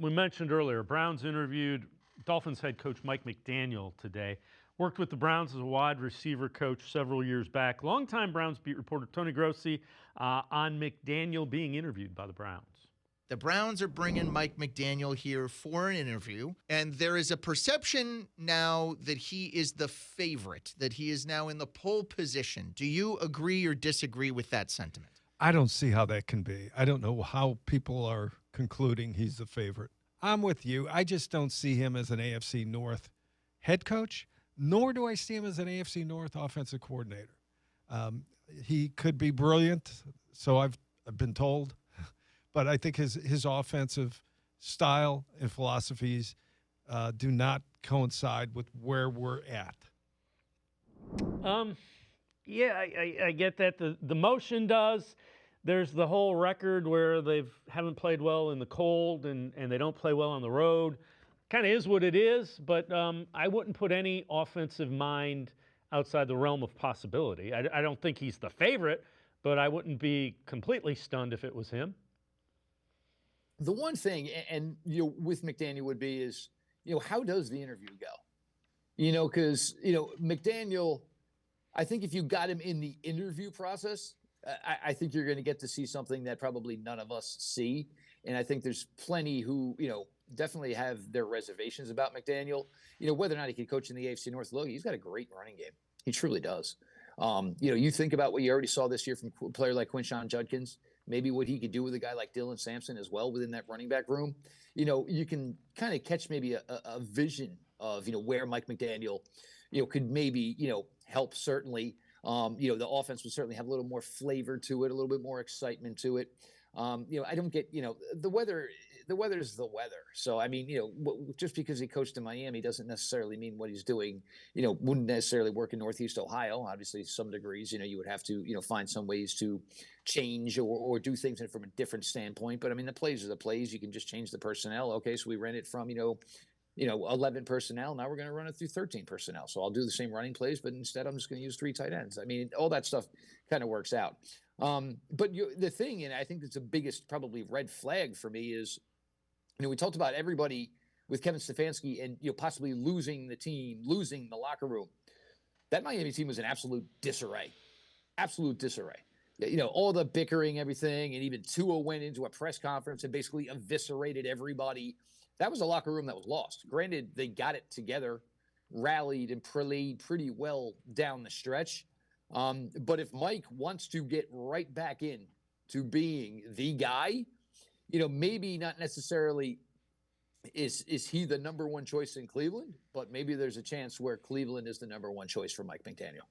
We mentioned earlier, Browns interviewed Dolphins head coach Mike McDaniel today. Worked with the Browns as a wide receiver coach several years back. Longtime Browns beat reporter Tony Grossi on McDaniel being interviewed by the Browns. The Browns are bringing Mike McDaniel here for an interview, and there is a perception now that he is the favorite, that he is now in the pole position. Do you agree or disagree with that sentiment? I don't see how that can be. I don't know how people are concluding he's the favorite. I'm with you. I just don't see him as an AFC North head coach, nor do I see him as an AFC North offensive coordinator. He could be brilliant, so I've been told, but I think his offensive style and philosophies do not coincide with where we're at. Yeah, I get that. The motion does. There's the whole record where they haven't played well in the cold and they don't play well on the road. Kind of is what it is, but I wouldn't put any offensive mind outside the realm of possibility. I don't think he's the favorite, but I wouldn't be completely stunned if it was him. The one thing, and with McDaniel would be is, how does the interview go? Because McDaniel, I think if you got him in the interview process, I think you're going to get to see something that probably none of us see. And I think there's plenty who, definitely have their reservations about McDaniel. Whether or not he can coach in the AFC North. Look, he's got a great running game. He truly does. You think about what you already saw this year from a player like Quinshon Judkins, maybe what he could do with a guy like Dylan Sampson as well within that running back room. You can kind of catch maybe a vision of, where Mike McDaniel, could maybe, help certainly. The offense would certainly have a little more flavor to it, a little bit more excitement to it. I don't get, the weather is the weather. So, I mean, just because he coached in Miami doesn't necessarily mean what he's doing, wouldn't necessarily work in Northeast Ohio. Obviously, some degrees, you would have to, find some ways to change or do things from a different standpoint. But I mean, the plays are the plays. You can just change the personnel. Okay, so we ran it from, 11 personnel. Now we're going to run it through 13 personnel. So I'll do the same running plays, but instead I'm just going to use 3 tight ends. I mean, all that stuff kind of works out. But the thing, and I think that's the biggest probably red flag for me is, we talked about everybody with Kevin Stefanski and, possibly losing the team, losing the locker room. That Miami team was in absolute disarray. Absolute disarray. All the bickering, everything, and even Tua went into a press conference and basically eviscerated everybody. That was a locker room that was lost. Granted, they got it together, rallied, and played pretty well down the stretch. But if Mike wants to get right back in to being the guy, maybe not necessarily is he the number one choice in Cleveland, but maybe there's a chance where Cleveland is the number one choice for Mike McDaniel.